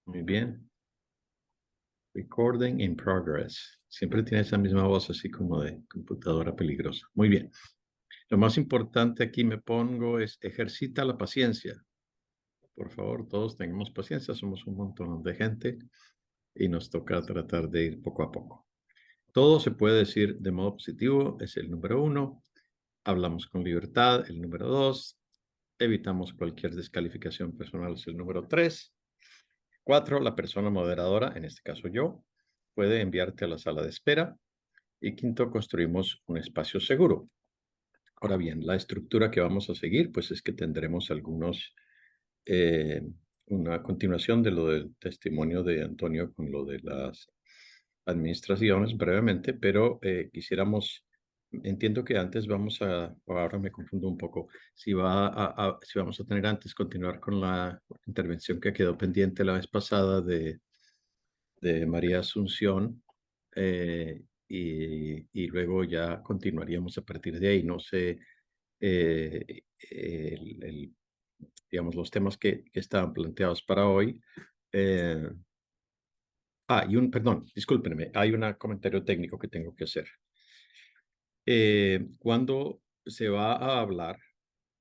Muy bien. Recording in progress. Siempre tiene esa misma voz así como de computadora peligrosa. Muy bien. Lo más importante aquí me pongo es ejercita la paciencia. Por favor, todos tengamos paciencia. Somos un montón de gente y nos toca tratar de ir poco a poco. Todo se puede decir de modo positivo, es el número uno. Hablamos con libertad, el número dos. Evitamos cualquier descalificación personal, es el número tres. Cuatro, la persona moderadora, en este caso yo, puede enviarte a la sala de espera. Y quinto, construimos un espacio seguro. Ahora bien, la estructura que vamos a seguir, pues es que tendremos eh, una continuación de lo del testimonio de Antonio con lo de las administraciones brevemente, pero entiendo que antes ahora me confundo un poco, si vamos a tener antes continuar con la intervención que quedó pendiente la vez pasada de María Asunción, y luego ya continuaríamos a partir de ahí. No sé, digamos, los temas que estaban planteados para hoy. eh, perdón, discúlpenme, hay un comentario técnico que tengo que hacer. Cuando se va a hablar,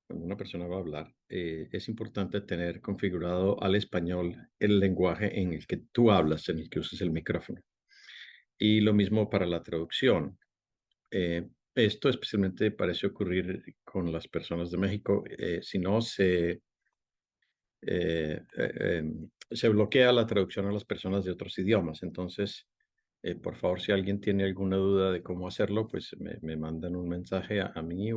cuando una persona va a hablar, es importante tener configurado al español el lenguaje en el que tú hablas, en el que uses el micrófono. Y lo mismo para la traducción. Esto especialmente parece ocurrir con las personas de México. Si no, se bloquea la traducción a las personas de otros idiomas. Entonces, por favor, si alguien tiene alguna duda de cómo hacerlo, pues me mandan un mensaje a mí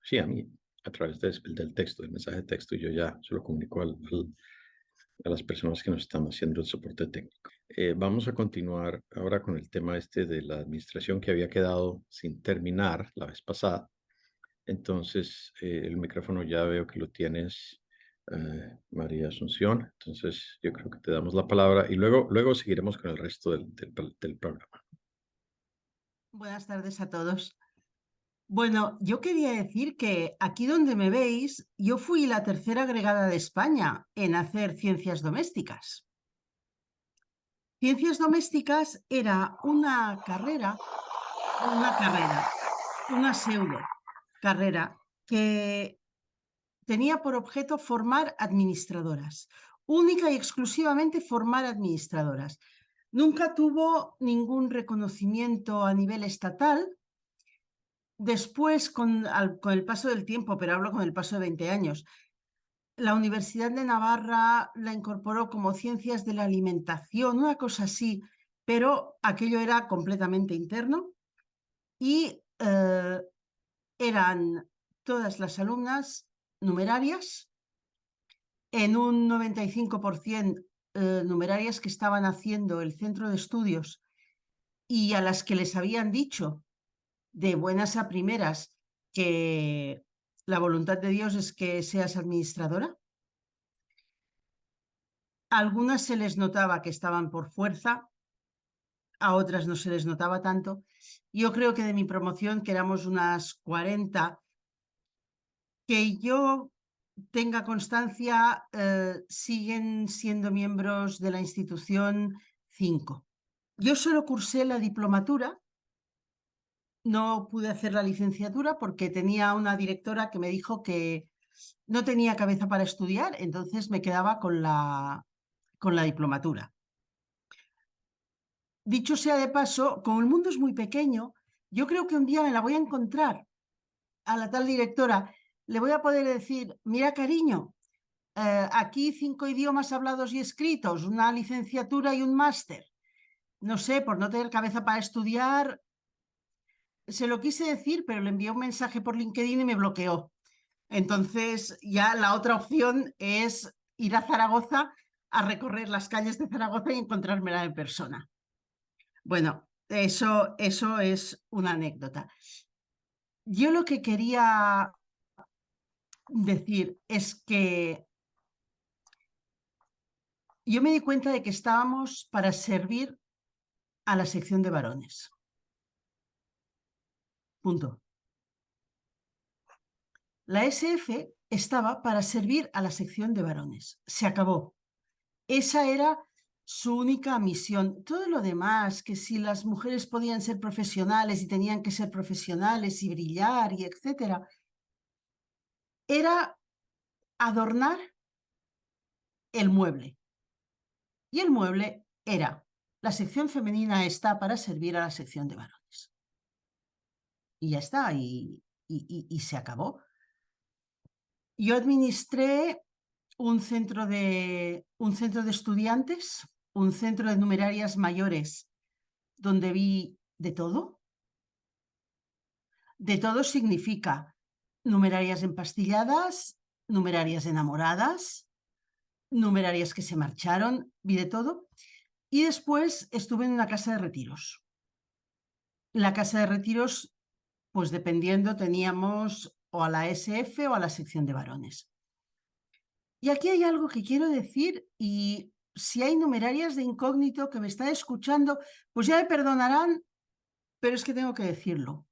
sí, a mí, a través del texto, del mensaje de texto, y yo ya se lo comunico a las personas que nos están haciendo el soporte técnico. Vamos a continuar ahora con el tema este de la administración que había quedado sin terminar la vez pasada. Entonces, el micrófono ya veo que lo tienes, María Asunción. Entonces, yo creo que te damos la palabra y luego seguiremos con el resto del programa. Buenas tardes a todos. Bueno, yo quería decir que aquí donde me veis, yo fui la tercera agregada de España en hacer ciencias domésticas. Ciencias domésticas era una pseudo carrera que tenía por objeto formar administradoras, única y exclusivamente formar administradoras. Nunca tuvo ningún reconocimiento a nivel estatal. Después, con el paso del tiempo, pero hablo con el paso de 20 años, la Universidad de Navarra la incorporó como ciencias de la alimentación, una cosa así, pero aquello era completamente interno y eran todas las alumnas numerarias, en un 95% numerarias que estaban haciendo el centro de estudios y a las que les habían dicho de buenas a primeras que la voluntad de Dios es que seas administradora. A algunas se les notaba que estaban por fuerza, a otras no se les notaba tanto. Yo creo que de mi promoción, que éramos unas 40, que yo tenga constancia, siguen siendo miembros de la institución 5. Yo solo cursé la diplomatura. No pude hacer la licenciatura porque tenía una directora que me dijo que no tenía cabeza para estudiar, entonces me quedaba con la diplomatura. Dicho sea de paso, como el mundo es muy pequeño, yo creo que un día me la voy a encontrar a la tal directora. Le voy a poder decir, mira cariño, aquí 5 idiomas hablados y escritos, una licenciatura y un máster. No sé, por no tener cabeza para estudiar. Se lo quise decir, pero le envié un mensaje por LinkedIn y me bloqueó. Entonces, ya la otra opción es ir a Zaragoza a recorrer las calles de Zaragoza y encontrármela en persona. Bueno, eso es una anécdota. Yo lo que quería decir es que yo me di cuenta de que estábamos para servir a la sección de varones. Punto. La SF estaba para servir a la sección de varones. Se acabó. Esa era su única misión. Todo lo demás, que si las mujeres podían ser profesionales y tenían que ser profesionales y brillar y etcétera, era adornar el mueble. Y el mueble era, la sección femenina está para servir a la sección de varones. Y ya está, y se acabó. Yo administré un centro de estudiantes, un centro de numerarias mayores, donde vi de todo. De todo significa numerarias empastilladas, numerarias enamoradas, numerarias que se marcharon, vi de todo. Y después estuve en una casa de retiros. La casa de retiros, pues dependiendo, teníamos o a la SF o a la sección de varones. Y aquí hay algo que quiero decir, y si hay numerarias de incógnito que me están escuchando, pues ya me perdonarán, pero es que tengo que decirlo.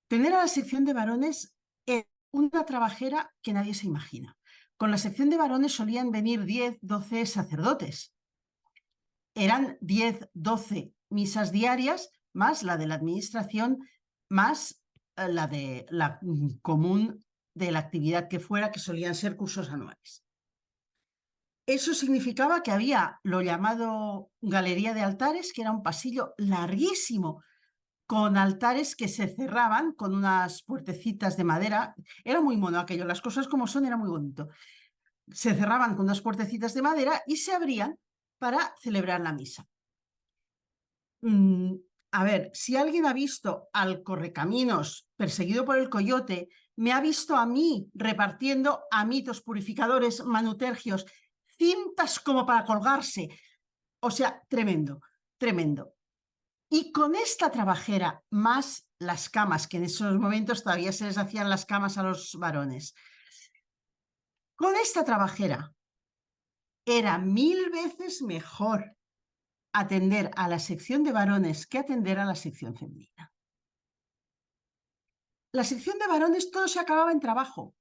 Tener a la sección de varones es una trabajera que nadie se imagina. Con la sección de varones solían venir 10, 12 sacerdotes. Eran 10, 12 misas diarias, más la de la administración, más la de la común de la actividad que fuera, que solían ser cursos anuales. Eso significaba que había lo llamado galería de altares, que era un pasillo larguísimo, con altares que se cerraban con unas puertecitas de madera. Era muy mono aquello, las cosas como son, era muy bonito. Se cerraban con unas puertecitas de madera y se abrían para celebrar la misa. A ver, si alguien ha visto al correcaminos perseguido por el coyote, me ha visto a mí repartiendo amitos, purificadores, manutergios, cintas como para colgarse. O sea, tremendo, tremendo. Y con esta trabajera, más las camas, que en esos momentos todavía se les hacían las camas a los varones, con esta trabajera era 1000 veces mejor atender a la sección de varones que atender a la sección femenina. La sección de varones todo se acababa en trabajo.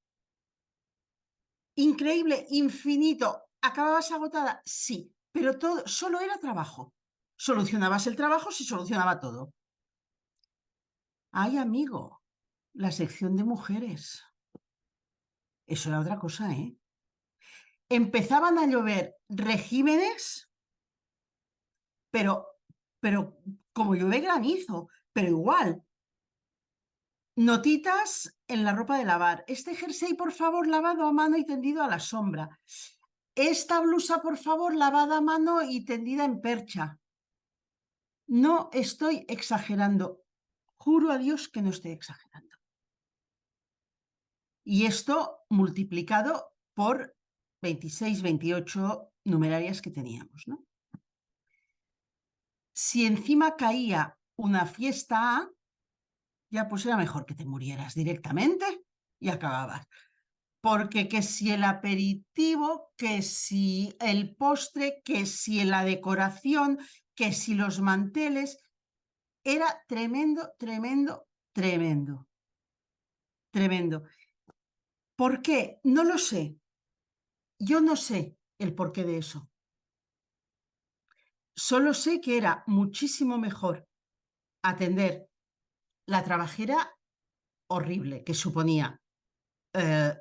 Increíble, infinito. ¿Acababas agotada? Sí, pero todo solo era trabajo. Solucionabas el trabajo, se solucionaba todo. Ay, amigo, la sección de mujeres. Eso era otra cosa, ¿eh? Empezaban a llover regímenes, pero como llueve granizo, pero igual. Notitas en la ropa de lavar. Este jersey, por favor, lavado a mano y tendido a la sombra. Esta blusa, por favor, lavada a mano y tendida en percha. No estoy exagerando. Juro a Dios que no estoy exagerando. Y esto multiplicado por 26, 28 numerarias que teníamos, ¿no? Si encima caía una fiesta A, ya pues era mejor que te murieras directamente y acababas. Porque que si el aperitivo, que si el postre, que si la decoración, que si los manteles, era tremendo, tremendo, tremendo. Tremendo. ¿Por qué? No lo sé. Yo no sé el porqué de eso. Solo sé que era muchísimo mejor atender la trabajera horrible, que suponía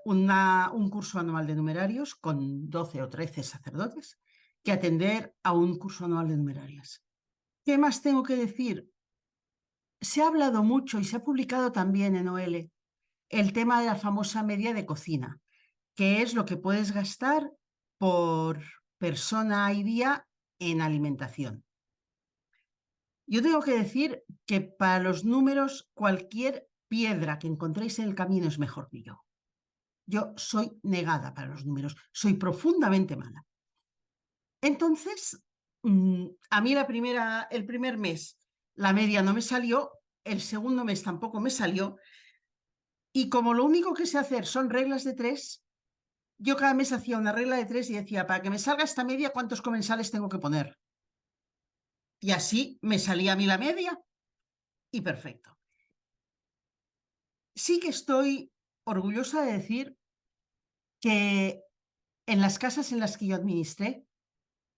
un curso anual de numerarios con 12 o 13 sacerdotes, que atender a un curso anual de numerarias. ¿Qué más tengo que decir? Se ha hablado mucho y se ha publicado también en OL el tema de la famosa media de cocina, que es lo que puedes gastar por persona y día en alimentación. Yo tengo que decir que para los números cualquier piedra que encontréis en el camino es mejor que yo. Yo soy negada para los números, soy profundamente mala. Entonces, a mí el primer mes la media no me salió, el segundo mes tampoco me salió, y como lo único que sé hacer son reglas de 3, yo cada mes hacía una regla de 3 y decía, para que me salga esta media, ¿cuántos comensales tengo que poner? Y así me salía a mí la media y perfecto. Sí que estoy orgullosa de decir que en las casas en las que yo administré,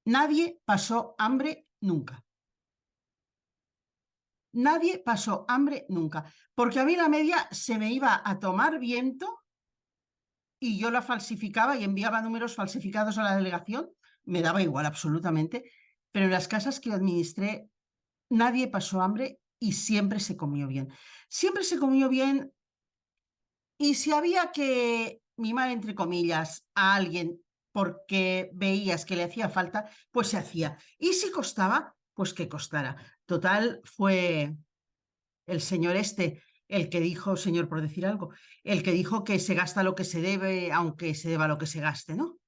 nadie pasó hambre nunca. Nadie pasó hambre nunca, porque a mí la media se me iba a tomar viento y yo la falsificaba y enviaba números falsificados a la delegación, me daba igual absolutamente, pero en las casas que yo administré nadie pasó hambre y siempre se comió bien. Siempre se comió bien y si había que mimar, entre comillas, a alguien porque veías que le hacía falta, pues se hacía. Y si costaba, pues que costara. Total, fue el señor este el que dijo, señor por decir algo, el que dijo que se gasta lo que se debe, aunque se deba lo que se gaste, ¿no?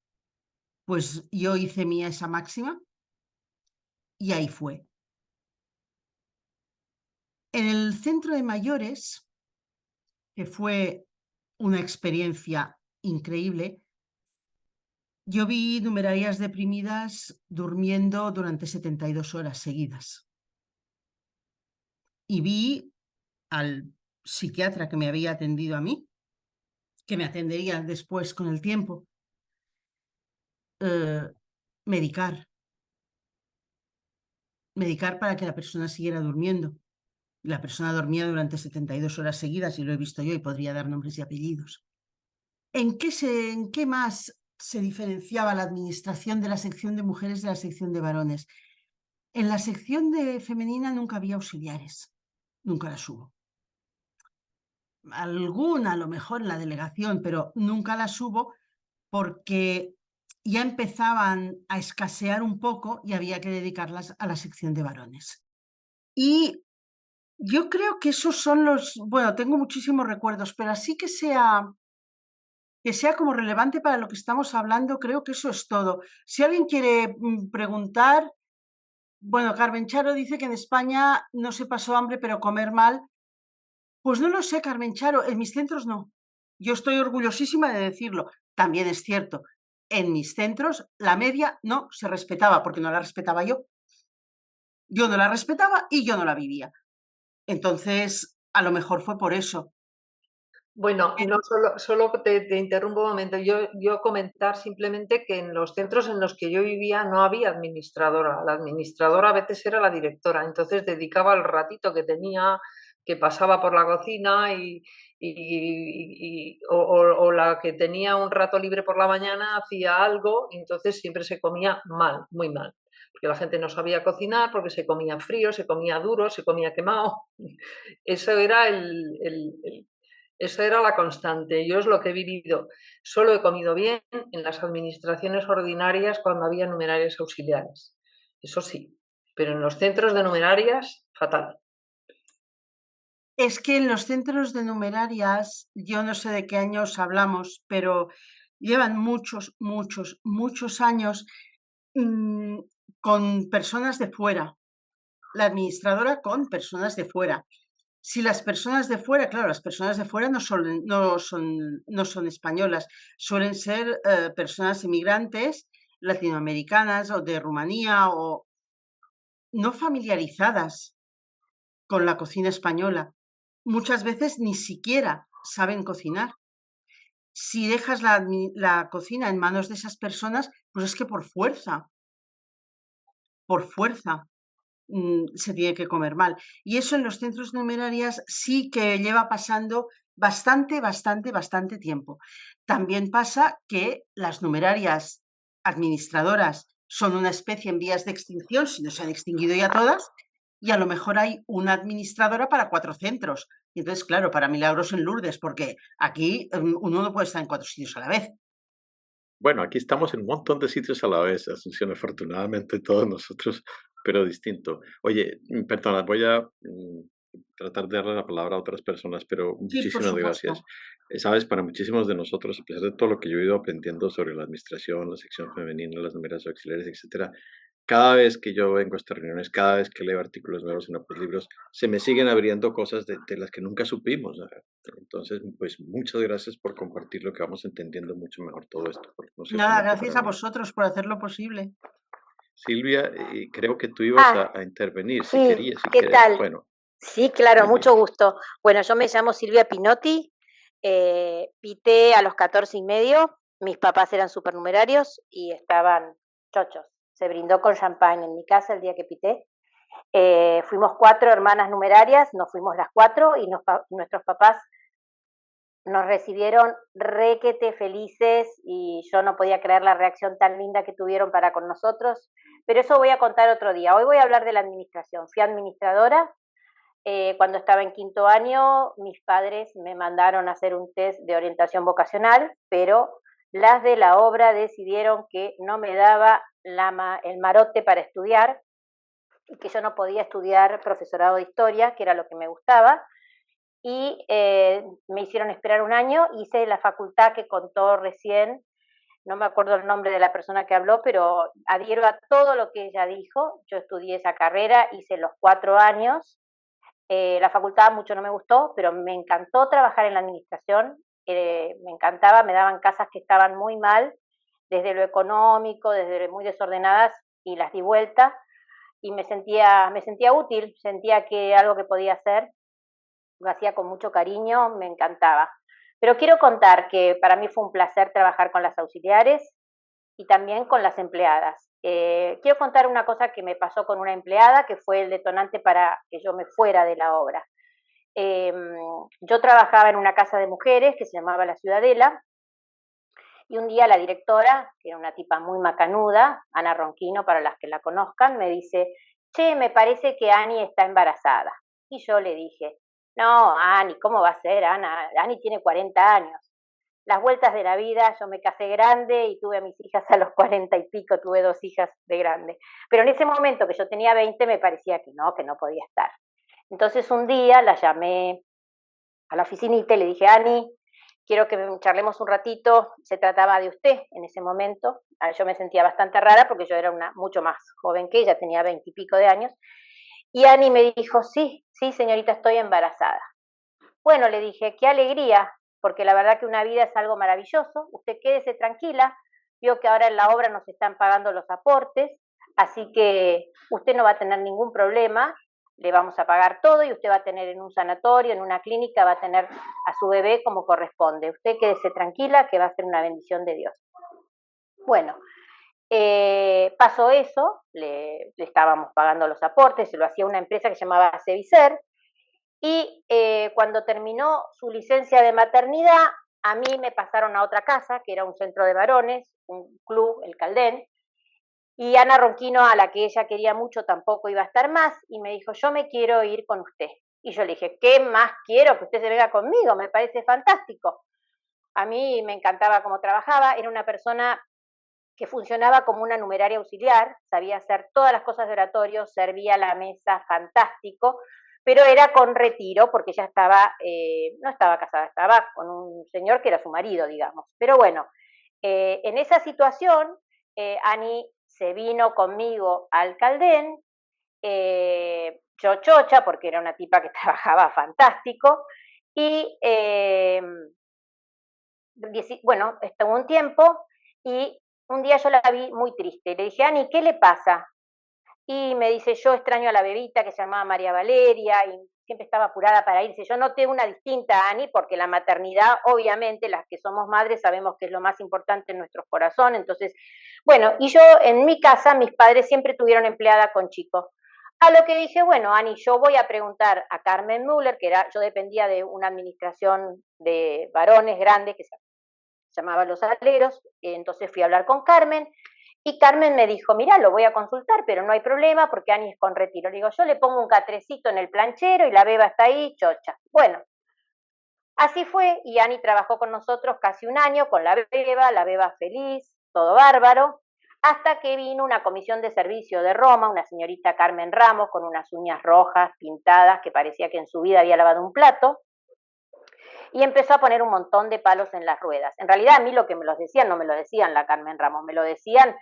Pues yo hice mía esa máxima y ahí fue. En el centro de mayores, que fue una experiencia increíble, yo vi numerarias deprimidas durmiendo durante 72 horas seguidas. Y vi al psiquiatra que me había atendido a mí, que me atendería después con el tiempo, medicar. Medicar para que la persona siguiera durmiendo. La persona dormía durante 72 horas seguidas y lo he visto yo y podría dar nombres y apellidos. ¿En qué más se diferenciaba la administración de la sección de mujeres de la sección de varones? En la sección de femenina nunca había auxiliares, nunca las hubo. Alguna a lo mejor en la delegación, pero nunca las hubo porque ya empezaban a escasear un poco y había que dedicarlas a la sección de varones. Y yo creo que esos son los, bueno, tengo muchísimos recuerdos, pero así que sea como relevante para lo que estamos hablando, creo que eso es todo. Si alguien quiere preguntar, bueno, Carmen Charo dice que en España no se pasó hambre, pero comer mal. Pues no lo sé, Carmen Charo, en mis centros no. Yo estoy orgullosísima de decirlo. También es cierto, en mis centros la media no se respetaba, porque no la respetaba yo. Yo no la respetaba y yo no la vivía. Entonces, a lo mejor fue por eso. Bueno, no solo te interrumpo un momento. Yo comentar simplemente que en los centros en los que yo vivía no había administradora. La administradora a veces era la directora, entonces dedicaba el ratito que tenía, que pasaba por la cocina o la que tenía un rato libre por la mañana hacía algo, y entonces siempre se comía mal, muy mal. Porque la gente no sabía cocinar, porque se comía frío, se comía duro, se comía quemado. Eso era esa era la constante. Yo es lo que he vivido. Solo he comido bien en las administraciones ordinarias cuando había numerarias auxiliares. Eso sí. Pero en los centros de numerarias, fatal. Es que en los centros de numerarias, yo no sé de qué años hablamos, pero llevan muchos, muchos, muchos años con personas de fuera. La administradora con personas de fuera. Si las personas de fuera, claro, las personas de fuera no son españolas, suelen ser personas inmigrantes latinoamericanas o de Rumanía o no familiarizadas con la cocina española. Muchas veces ni siquiera saben cocinar. Si dejas la cocina en manos de esas personas, pues es que por fuerza se tiene que comer mal. Y eso en los centros numerarias sí que lleva pasando bastante, bastante, bastante tiempo. También pasa que las numerarias administradoras son una especie en vías de extinción, si no se han extinguido ya todas, y a lo mejor hay una administradora para 4 centros. Y entonces, claro, para Milagros en Lourdes, porque aquí uno no puede estar en 4 sitios a la vez. Bueno, aquí estamos en un montón de sitios a la vez, Asunción, afortunadamente todos nosotros, pero distinto. Oye, perdona, voy a tratar de darle la palabra a otras personas, pero Sí, por muchísimas gracias. supuesto. Sabes, para muchísimos de nosotros, a pesar de todo lo que yo he ido aprendiendo sobre la administración, la sección femenina, las numerarias auxiliares, etcétera, cada vez que yo vengo a estas reuniones, cada vez que leo artículos nuevos en otros libros, se me siguen abriendo cosas de las que nunca supimos. Entonces, pues muchas gracias por compartir lo que vamos entendiendo mucho mejor todo esto, porque no sé Nada, cómo gracias para a mí. vosotros por hacerlo posible. Silvia, creo que tú ibas Ah, a intervenir, si sí, querías, si ¿qué quieres. tal? Bueno, Sí, claro, muy bien. mucho gusto. Bueno, yo me llamo Silvia Pinotti, pité a los 14 y medio, mis papás eran supernumerarios y estaban chochos. Se brindó con champán en mi casa el día que pité. Fuimos 4 hermanas numerarias, nos fuimos las 4 y nuestros papás nos recibieron requete felices y yo no podía creer la reacción tan linda que tuvieron para con nosotros, pero eso voy a contar otro día. Hoy voy a hablar de la administración. Fui administradora. Cuando estaba en 5º año, mis padres me mandaron a hacer un test de orientación vocacional, pero las de la obra decidieron que no me daba el marote para estudiar y que yo no podía estudiar profesorado de historia, que era lo que me gustaba, y me hicieron esperar un año. Hice la facultad que contó recién, no me acuerdo el nombre de la persona que habló, pero adhiero a todo lo que ella dijo. Yo estudié esa carrera, hice los 4 años. La facultad mucho no me gustó, pero me encantó trabajar en la administración. Me encantaba, me daban casas que estaban muy mal, desde lo económico, desde muy desordenadas, y las di vuelta, y me sentía útil, sentía que algo que podía hacer, lo hacía con mucho cariño, me encantaba. Pero quiero contar que para mí fue un placer trabajar con las auxiliares y también con las empleadas. Quiero contar una cosa que me pasó con una empleada, que fue el detonante para que yo me fuera de la obra. Yo trabajaba en una casa de mujeres que se llamaba La Ciudadela, y un día la directora, que era una tipa muy macanuda, Ana Ronquino, para las que la conozcan, me dice: che, me parece que Ani está embarazada. Y yo le dije: no, Ani, ¿cómo va a ser, Ana? Ani tiene 40 años. Las vueltas de la vida, yo me casé grande y tuve a mis hijas a los 40 y pico, tuve 2 hijas de grande. Pero en ese momento que yo tenía 20 me parecía que no podía estar. Entonces un día la llamé a la oficinita y le dije: Ani, quiero que charlemos un ratito. Se trataba de usted en ese momento. Yo me sentía bastante rara porque yo era mucho más joven que ella, tenía 20 y pico de años. Y Ani me dijo: sí, señorita, estoy embarazada. Bueno, le dije: qué alegría, porque la verdad que una vida es algo maravilloso. Usted quédese tranquila, vio que ahora en la obra nos están pagando los aportes, así que usted no va a tener ningún problema, le vamos a pagar todo y usted va a tener en un sanatorio, en una clínica, va a tener a su bebé como corresponde. Usted quédese tranquila, que va a ser una bendición de Dios. Bueno, pasó eso, le estábamos pagando los aportes, se lo hacía una empresa que se llamaba Cevicer, y cuando terminó su licencia de maternidad, a mí me pasaron a otra casa, que era un centro de varones, un club, el Caldén, y Ana Ronquino, a la que ella quería mucho, tampoco iba a estar más, y me dijo: yo me quiero ir con usted. Y yo le dije: ¿qué más quiero? Que usted se venga conmigo, me parece fantástico. A mí me encantaba cómo trabajaba, era una persona que funcionaba como una numeraria auxiliar, sabía hacer todas las cosas de oratorio, servía la mesa fantástico, pero era con retiro porque ella no estaba casada, estaba con un señor que era su marido, digamos. Pero bueno, en esa situación, Ani se vino conmigo al Caldén, yo chocha, porque era una tipa que trabajaba fantástico, y bueno, estuvo un tiempo, y un día yo la vi muy triste. Le dije: Ani, ¿qué le pasa? Y me dice: yo extraño a la bebita que se llamaba María Valeria, y siempre estaba apurada para irse. Yo noté una distinta, Ani, porque la maternidad, obviamente, las que somos madres sabemos que es lo más importante en nuestros corazones. Entonces, bueno, y yo en mi casa, mis padres siempre tuvieron empleada con chicos. A lo que dije: bueno, Ani, yo voy a preguntar a Carmen Müller, yo dependía de una administración de varones grande que se llamaba Los Aleros. Entonces fui a hablar con Carmen, y Carmen me dijo: mira, lo voy a consultar, pero no hay problema porque Ani es con retiro. Le digo: yo le pongo un catrecito en el planchero y la beba está ahí, chocha. Bueno, así fue, y Ani trabajó con nosotros casi un año con la beba feliz, todo bárbaro, hasta que vino una comisión de servicio de Roma, una señorita Carmen Ramos, con unas uñas rojas pintadas que parecía que en su vida había lavado un plato, y empezó a poner un montón de palos en las ruedas. En realidad a mí lo que me los decían, no me lo decían la Carmen Ramos, me lo decían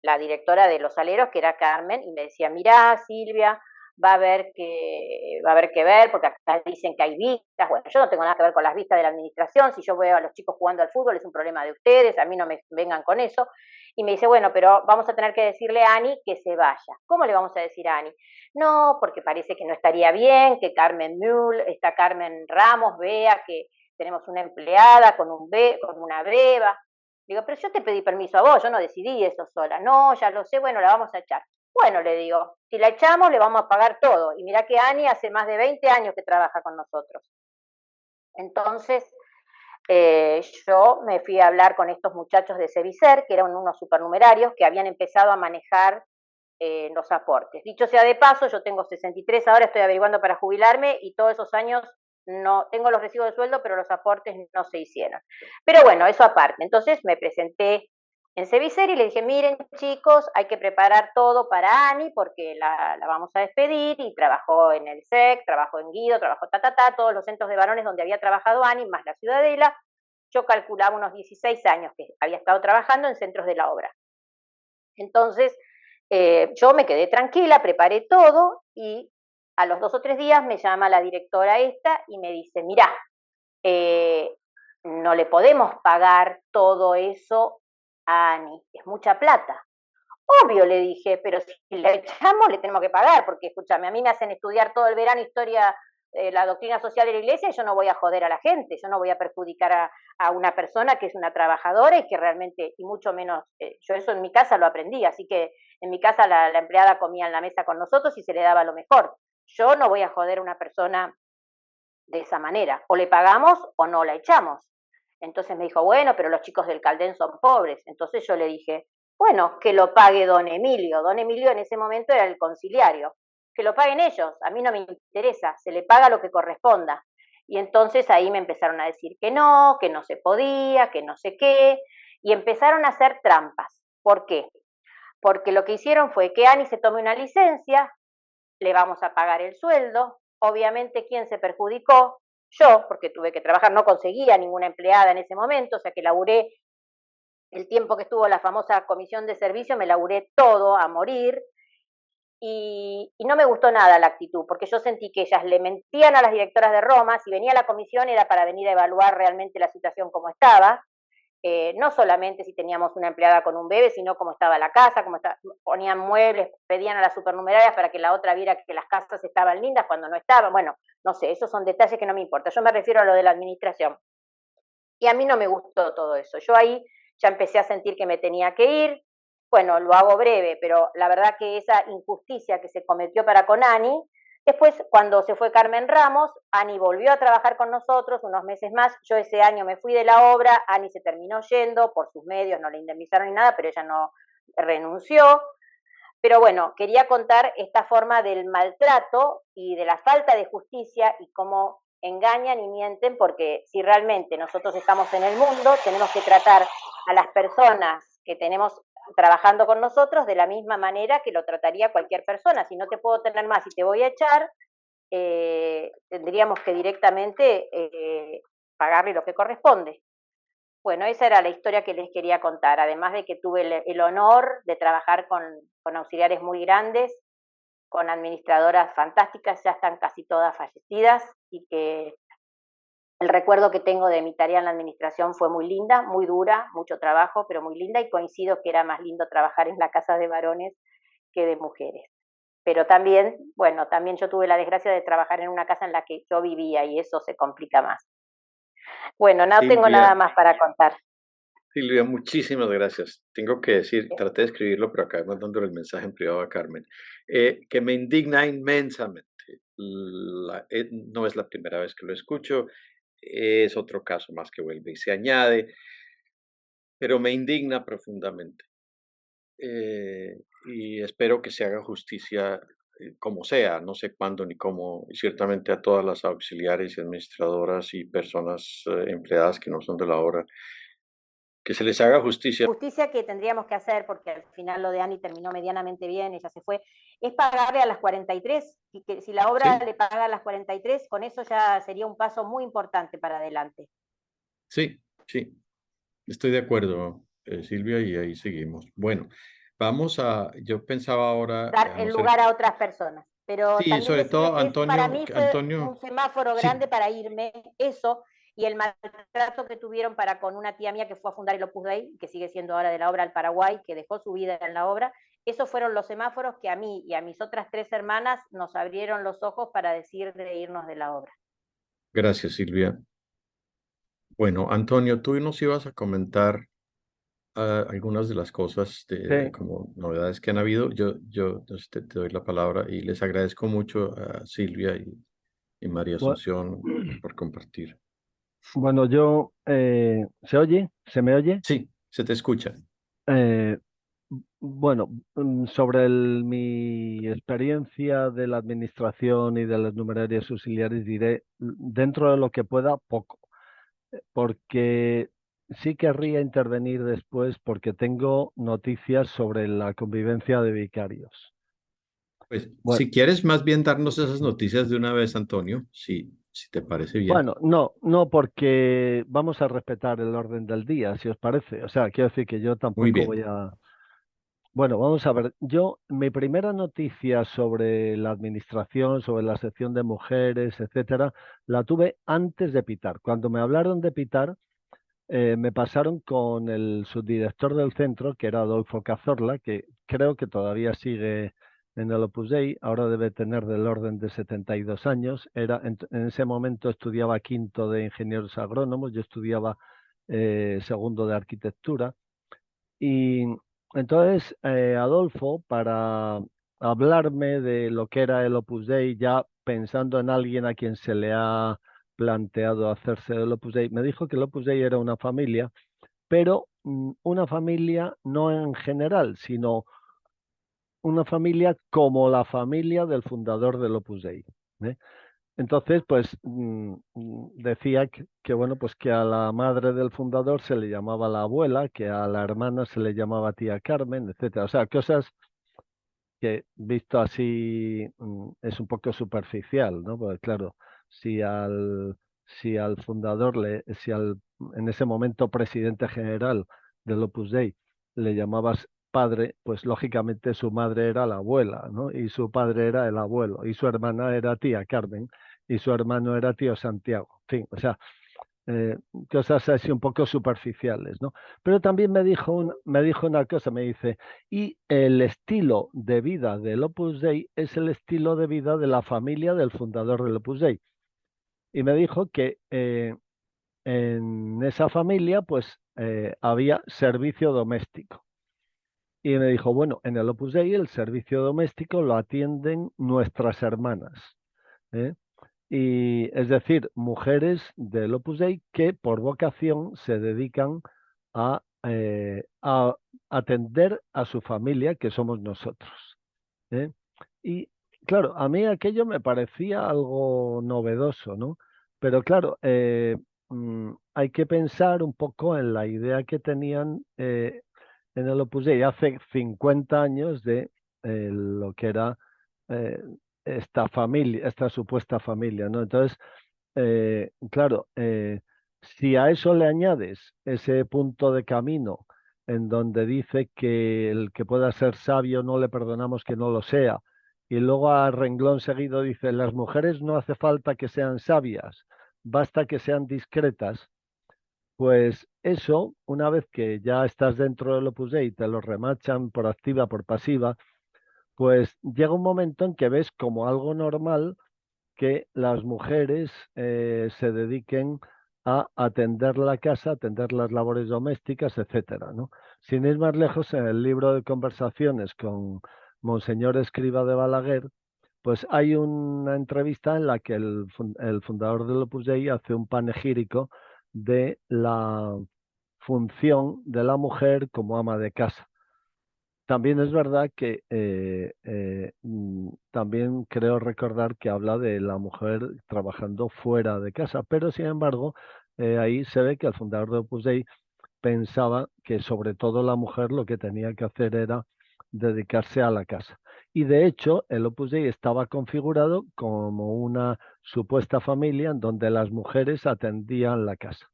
la directora de Los Aleros, que era Carmen, y me decía: mirá, Silvia, va a haber que ver, porque acá dicen que hay vistas. Bueno, yo no tengo nada que ver con las vistas de la administración. Si yo veo a los chicos jugando al fútbol es un problema de ustedes, a mí no me vengan con eso. Y me dice: bueno, pero vamos a tener que decirle a Ani que se vaya. ¿Cómo le vamos a decir a Ani? No, porque parece que no estaría bien que Carmen Ramos vea que tenemos una empleada con una beba. Le digo, pero yo te pedí permiso a vos, yo no decidí eso sola. No, ya lo sé, bueno, la vamos a echar. Bueno, le digo, si la echamos le vamos a pagar todo. Y mirá que Ani hace más de 20 años que trabaja con nosotros. Entonces, yo me fui a hablar con estos muchachos de Cevicer, que eran unos supernumerarios que habían empezado a manejar los aportes. Dicho sea de paso, yo tengo 63 ahora, estoy averiguando para jubilarme y todos esos años no tengo los recibos de sueldo, pero los aportes no se hicieron. Pero bueno, eso aparte. Entonces me presenté en Cevicer y le dije, miren chicos, hay que preparar todo para Ani porque la vamos a despedir, y trabajó en el SEC, trabajó en Guido, trabajó todos los centros de varones donde había trabajado Ani, más la Ciudadela. Yo calculaba unos 16 años que había estado trabajando en centros de la obra. Entonces, yo me quedé tranquila, preparé todo y a los 2 o 3 días me llama la directora esta y me dice, mirá, no le podemos pagar todo eso a Ani, es mucha plata. Obvio, le dije, pero si la echamos le tenemos que pagar, porque escúchame, a mí me hacen estudiar todo el verano historia, la doctrina social de la iglesia, y yo no voy a joder a la gente, yo no voy a perjudicar a una persona que es una trabajadora y que realmente, y mucho menos, yo eso en mi casa lo aprendí, así que en mi casa la empleada comía en la mesa con nosotros y se le daba lo mejor. Yo no voy a joder a una persona de esa manera, o le pagamos o no la echamos. Entonces me dijo, bueno, pero los chicos del Caldén son pobres. Entonces yo le dije, bueno, que lo pague don Emilio. Don Emilio en ese momento era el conciliario. Que lo paguen ellos, a mí no me interesa, se le paga lo que corresponda. Y entonces ahí me empezaron a decir que no se podía, que no sé qué, y empezaron a hacer trampas. ¿Por qué? Porque lo que hicieron fue que Ani se tome una licencia, le vamos a pagar el sueldo. Obviamente, ¿quién se perjudicó? Yo, porque tuve que trabajar, no conseguía ninguna empleada en ese momento, o sea que laburé el tiempo que estuvo la famosa comisión de servicio, me laburé todo a morir, y no me gustó nada la actitud, porque yo sentí que ellas le mentían a las directoras de Roma. Si venía a la comisión era para venir a evaluar realmente la situación como estaba, no solamente si teníamos una empleada con un bebé, sino cómo estaba la casa, cómo estaba, ponían muebles, pedían a las supernumerarias para que la otra viera que las casas estaban lindas cuando no estaban. Bueno, no sé, esos son detalles que no me importan. Yo me refiero a lo de la administración. Y a mí no me gustó todo eso. Yo ahí ya empecé a sentir que me tenía que ir. Bueno, lo hago breve, pero la verdad que esa injusticia que se cometió para con Ani, después cuando se fue Carmen Ramos, Ani volvió a trabajar con nosotros unos meses más. Yo ese año me fui de la obra, Ani se terminó yendo por sus medios, no le indemnizaron ni nada, pero ella no renunció. Pero bueno, quería contar esta forma del maltrato y de la falta de justicia y cómo engañan y mienten, porque si realmente nosotros estamos en el mundo, tenemos que tratar a las personas que tenemos trabajando con nosotros de la misma manera que lo trataría cualquier persona. Si no te puedo tener más y te voy a echar, tendríamos que directamente pagarle lo que corresponde. Bueno, esa era la historia que les quería contar, además de que tuve el honor de trabajar con auxiliares muy grandes, con administradoras fantásticas, ya están casi todas fallecidas, y que el recuerdo que tengo de mi tarea en la administración fue muy linda, muy dura, mucho trabajo, pero muy linda, y coincido que era más lindo trabajar en la casa de varones que de mujeres. Pero también, bueno, también yo tuve la desgracia de trabajar en una casa en la que yo vivía y eso se complica más. Bueno, no tengo nada más para contar. Silvia, muchísimas gracias. Tengo que decir, traté de escribirlo, pero acabé mandándole el mensaje en privado a Carmen, que me indigna inmensamente. No es la primera vez que lo escucho, es otro caso más que vuelve y se añade, pero me indigna profundamente. Y espero que se haga justicia como sea, no sé cuándo ni cómo, y ciertamente a todas las auxiliares y administradoras y personas empleadas que no son de la obra, que se les haga justicia. Justicia que tendríamos que hacer, porque al final lo de Ani terminó medianamente bien, ella se fue, es pagarle a las 43, y que si la obra le paga a las 43, con eso ya sería un paso muy importante para adelante. Sí, sí, estoy de acuerdo, Silvia, y ahí seguimos. Bueno, yo pensaba ahora... dar el lugar a otras personas. Pero sí, también sobre todo que Antonio, para mí fue Antonio, un semáforo grande para irme, eso, y el maltrato que tuvieron para con una tía mía que fue a fundar el Opus Dei, que sigue siendo ahora de la obra al Paraguay, que dejó su vida en la obra. Esos fueron los semáforos que a mí y a mis otras 3 hermanas nos abrieron los ojos para decir de irnos de la obra. Gracias, Silvia. Bueno, Antonio, tú nos ibas a comentar algunas de las cosas Sí, como novedades que han habido. Yo entonces, te doy la palabra y les agradezco mucho a Silvia y María bu- Asunción por compartir. bueno, ¿se oye? ¿Se me oye? Sí, se te escucha. Eh, bueno, sobre mi experiencia de la administración y de las numerarias auxiliares diré, dentro de lo que pueda, poco, porque sí querría intervenir después porque tengo noticias sobre la convivencia de vicarios. Pues Bueno, si quieres más bien darnos esas noticias de una vez, Antonio, si te parece bien. bueno, no, porque vamos a respetar el orden del día, si os parece. O sea, quiero decir que yo Muy tampoco bien. voy a... Bueno, vamos a ver. Mi primera noticia sobre la administración, sobre la sección de mujeres, etcétera, la tuve antes de pitar. Cuando me hablaron de pitar, me pasaron con el subdirector del centro, que era Adolfo Cazorla, que creo que todavía sigue en el Opus Dei, ahora debe tener del orden de 72 años. En ese momento estudiaba quinto de ingenieros agrónomos, yo estudiaba segundo de arquitectura. Y entonces Adolfo, para hablarme de lo que era el Opus Dei, ya pensando en alguien a quien se le ha planteado hacerse el Opus Dei, me dijo que el Opus Dei era una familia, pero una familia no en general, sino una familia como la familia del fundador del Opus Dei. ¿Eh? Entonces, pues decía bueno, pues que a la madre del fundador se le llamaba la abuela, que a la hermana se le llamaba tía Carmen, etcétera. O sea, cosas que visto así es un poco superficial, ¿no? Porque claro, si si al fundador, en ese momento presidente general del Opus Dei le llamabas padre, pues lógicamente su madre era la abuela, ¿no? Y su padre era el abuelo, y su hermana era tía Carmen, y su hermano era tío Santiago. En fin, o sea, eh, cosas así un poco superficiales, ¿no? Pero también me dijo una cosa, me dice, y el estilo de vida del Opus Dei es el estilo de vida de la familia del fundador del Opus Dei. Y me dijo que en esa familia, pues, había servicio doméstico. Y me dijo, bueno, en el Opus Dei el servicio doméstico lo atienden nuestras hermanas. ¿Eh? Y es decir, mujeres del Opus Dei que por vocación se dedican a atender a su familia, que somos nosotros. ¿Eh? Y claro, a mí aquello me parecía algo novedoso, ¿no? Pero claro, hay que pensar un poco en la idea que tenían en el Opus Dei hace 50 años de lo que era eh, esta familia, esta supuesta familia, ¿no? Entonces, claro, si a eso le añades ese punto de camino en donde dice que el que pueda ser sabio no le perdonamos que no lo sea, y luego a renglón seguido dice, las mujeres no hace falta que sean sabias, basta que sean discretas, pues eso, una vez que ya estás dentro del Opus Dei y te lo remachan por activa, por pasiva, pues llega un momento en que ves como algo normal que las mujeres se dediquen a atender la casa, atender las labores domésticas, etcétera, ¿no? Sin ir más lejos, en el libro de conversaciones con Monseñor Escriba de Balaguer, pues hay una entrevista en la que el fundador del Opus Dei hace un panegírico de la función de la mujer como ama de casa. También es verdad que también creo recordar que habla de la mujer trabajando fuera de casa, pero sin embargo, ahí se ve que el fundador de Opus Dei pensaba que sobre todo la mujer lo que tenía que hacer era dedicarse a la casa. Y de hecho, el Opus Dei estaba configurado como una supuesta familia en donde las mujeres atendían la casa.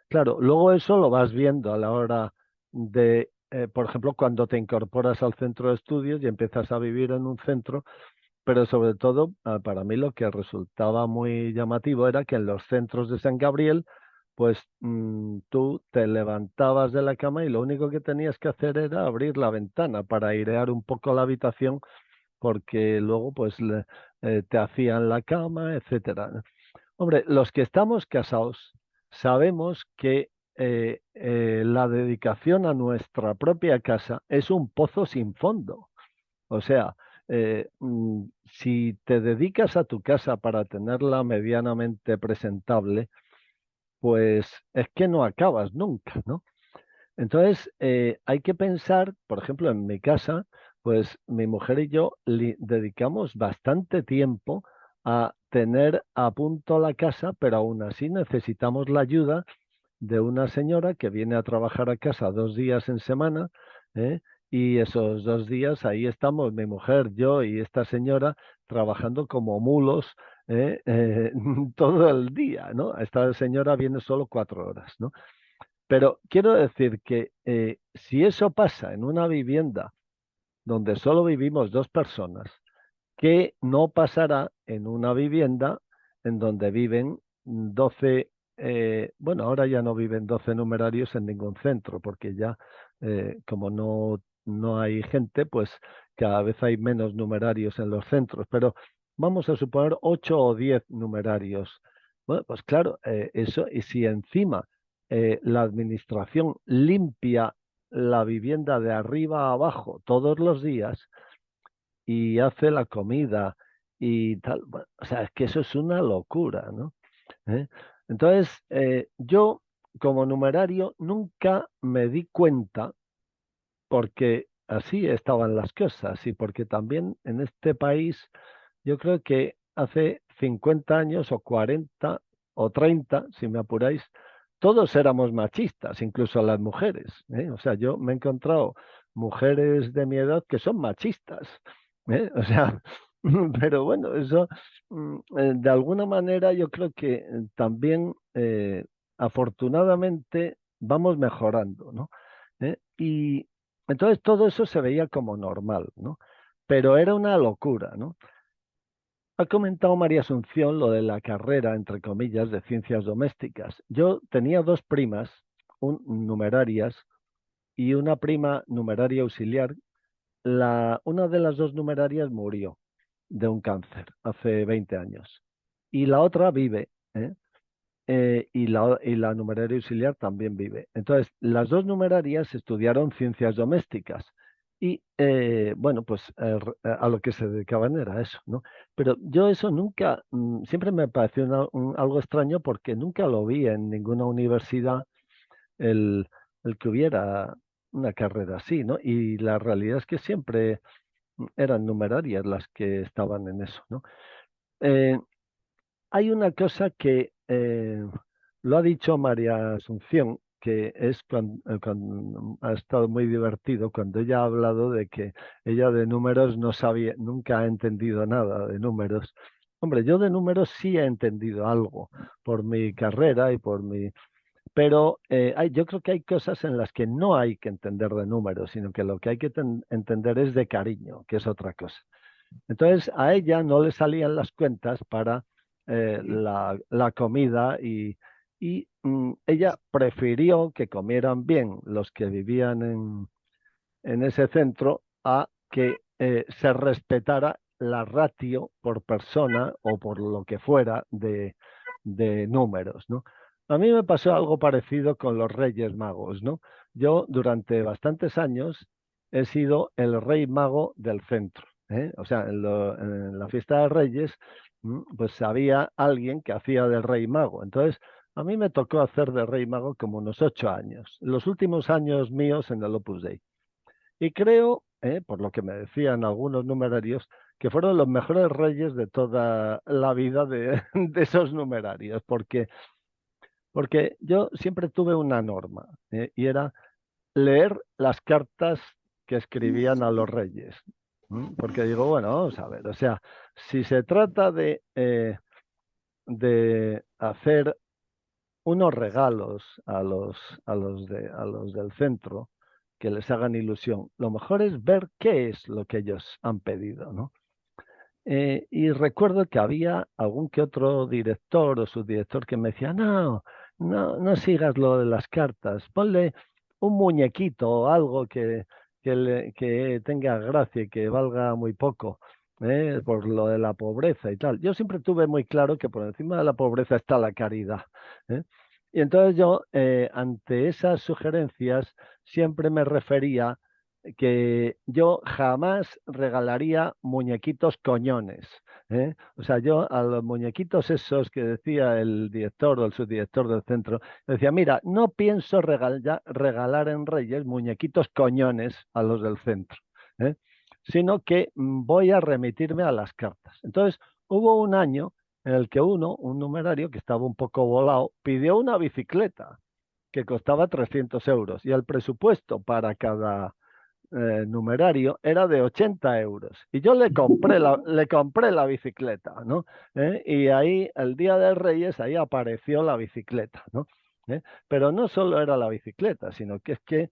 Claro, luego eso lo vas viendo a la hora de, por ejemplo, cuando te incorporas al centro de estudios y empiezas a vivir en un centro, pero sobre todo, para mí lo que resultaba muy llamativo era que en los centros de San Gabriel, pues tú te levantabas de la cama y lo único que tenías que hacer era abrir la ventana para airear un poco la habitación, porque luego pues te hacían la cama, etcétera. Hombre, los que estamos casados sabemos que la dedicación a nuestra propia casa es un pozo sin fondo. O sea, si te dedicas a tu casa para tenerla medianamente presentable, pues es que no acabas nunca, ¿no? Entonces, hay que pensar, por ejemplo, en mi casa, pues mi mujer y yo dedicamos bastante tiempo a tener a punto la casa, pero aún así necesitamos la ayuda de una señora que viene a trabajar a casa 2 días en semana, ¿eh? Y esos 2 días ahí estamos, mi mujer, yo y esta señora, trabajando como mulos, todo el día, ¿no? Esta señora viene solo 4 horas, ¿no? Pero quiero decir que si eso pasa en una vivienda donde solo vivimos 2 personas, ¿qué no pasará en una vivienda en donde viven 12, bueno, ahora ya no viven 12 numerarios en ningún centro, porque ya como no hay gente, pues cada vez hay menos numerarios en los centros, pero vamos a suponer 8 o 10 numerarios. Bueno, pues claro, eso, y si encima la administración limpia la vivienda de arriba a abajo todos los días y hace la comida y tal, bueno, o sea, es que eso es una locura, ¿no? ¿Eh? Entonces, yo como numerario nunca me di cuenta porque así estaban las cosas y porque también en este país yo creo que hace 50 años o 40 o 30, si me apuráis, todos éramos machistas, incluso las mujeres, ¿eh? O sea, yo me he encontrado mujeres de mi edad que son machistas, ¿eh? O sea, pero bueno, eso de alguna manera yo creo que también afortunadamente vamos mejorando, ¿no? Y entonces todo eso se veía como normal, ¿no? Pero era una locura, ¿no? Ha comentado María Asunción lo de la carrera, entre comillas, de ciencias domésticas. Yo tenía 2 primas, numerarias, y una prima numeraria auxiliar. Una de las 2 numerarias murió de un cáncer hace 20 años. Y la otra vive, ¿eh? Y la numeraria auxiliar también vive. Entonces, las 2 numerarias estudiaron ciencias domésticas y, bueno, pues a lo que se dedicaban era eso, ¿no? Pero yo eso nunca, siempre me pareció algo extraño porque nunca lo vi en ninguna universidad el, el que hubiera una carrera así, ¿no? Y la realidad es que siempre eran numerarias las que estaban en eso, ¿no? Eh, Hay una cosa que lo ha dicho María Asunción, que es cuando ha estado muy divertido cuando ella ha hablado de que ella de números no sabía, nunca ha entendido nada de números. Hombre, yo de números sí he entendido algo por mi carrera y por mi... Pero yo creo que hay cosas en las que no hay que entender de números, sino que lo que hay que entender es de cariño, que es otra cosa. Entonces a ella no le salían las cuentas para la comida y ella prefirió que comieran bien los que vivían en ese centro a que se respetara la ratio por persona o por lo que fuera de números, ¿no? A mí me pasó algo parecido con los Reyes Magos, ¿no? Yo durante bastantes años he sido el rey mago del centro, ¿eh? O sea, en la fiesta de Reyes, pues había alguien que hacía del rey mago. Entonces, a mí me tocó hacer de rey mago como unos 8 años, los últimos años míos en el Opus Dei. Y creo, por lo que me decían algunos numerarios, que fueron los mejores reyes de toda la vida de, de esos numerarios, porque yo siempre tuve una norma, y era leer las cartas que escribían a los reyes. Porque digo, bueno, vamos a ver, o sea, si se trata de hacer unos regalos a los del centro que les hagan ilusión. Lo mejor es ver qué es lo que ellos han pedido, ¿no? Y recuerdo que había algún que otro director o subdirector que me decía, no sigas lo de las cartas, ponle un muñequito o algo que tenga gracia y que valga muy poco, por lo de la pobreza y tal. Yo siempre tuve muy claro que por encima de la pobreza está la caridad, ¿eh? Y entonces yo, ante esas sugerencias, siempre me refería que yo jamás regalaría muñequitos coñones, ¿eh? O sea, yo a los muñequitos esos que decía el director o el subdirector del centro, decía, mira, no pienso regalar en Reyes muñequitos coñones a los del centro, ¿eh? Sino que voy a remitirme a las cartas. Entonces, hubo un año en el que un numerario que estaba un poco volado, pidió una bicicleta que costaba 300 euros y el presupuesto para cada numerario era de 80 euros. Y yo le compré la bicicleta, ¿no? Y ahí, el día de Reyes, ahí apareció la bicicleta, ¿no? Pero no solo era la bicicleta, sino que es que,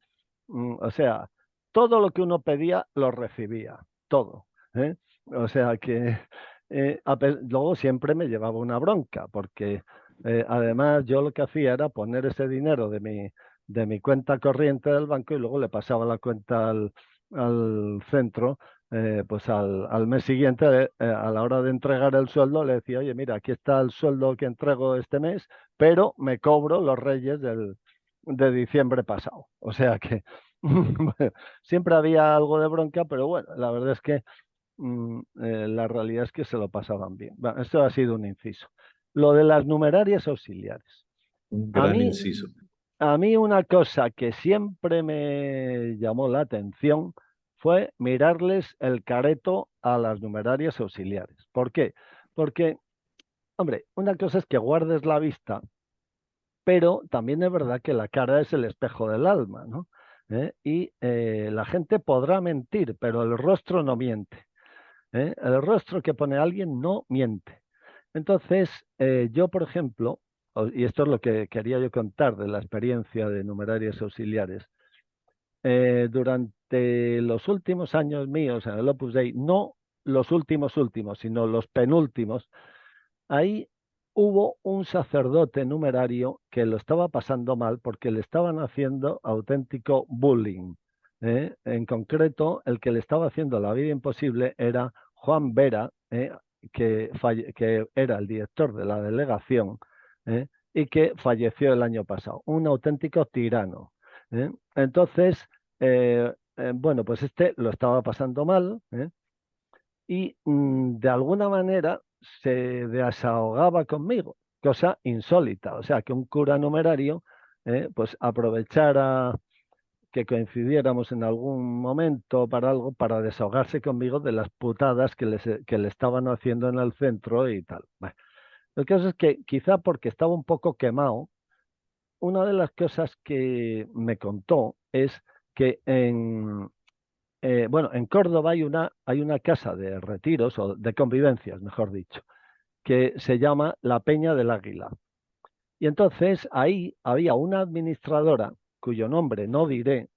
o sea, todo lo que uno pedía lo recibía, todo. ¿Eh? O sea que luego siempre me llevaba una bronca, porque además yo lo que hacía era poner ese dinero de mi cuenta corriente del banco y luego le pasaba la cuenta al centro, pues al mes siguiente, a la hora de entregar el sueldo, le decía, oye, mira, aquí está el sueldo que entrego este mes, pero me cobro los Reyes de diciembre pasado. O sea que bueno, siempre había algo de bronca, pero bueno, la verdad es que la realidad es que se lo pasaban bien. Bueno, esto ha sido un inciso. Lo de las numerarias auxiliares. Un A gran mí, inciso. a mí una cosa que siempre me llamó la atención fue mirarles el careto a las numerarias auxiliares. ¿Por qué? Porque, hombre, una cosa es que guardes la vista, pero también es verdad que la cara es el espejo del alma, ¿no? Y la gente podrá mentir, pero el rostro no miente. El rostro que pone alguien no miente. Entonces, yo, por ejemplo, y esto es lo que quería yo contar de la experiencia de numerarias auxiliares, durante los últimos años míos en el Opus Dei, no los últimos, sino los penúltimos, ahí hubo un sacerdote numerario que lo estaba pasando mal porque le estaban haciendo auténtico bullying. En concreto, el que le estaba haciendo la vida imposible era Juan Vera, que era el director de la delegación, y que falleció el año pasado. Un auténtico tirano. Entonces, bueno, pues este lo estaba pasando mal, y de alguna manera se desahogaba conmigo, cosa insólita. O sea, que un cura numerario pues aprovechara que coincidiéramos en algún momento para algo, para desahogarse conmigo de las putadas que le estaban haciendo en el centro y tal. Bueno, el caso es que quizá porque estaba un poco quemado, una de las cosas que me contó es que bueno, en Córdoba hay una casa de retiros o de convivencias, mejor dicho, que se llama La Peña del Águila. Y entonces ahí había una administradora, cuyo nombre no diré,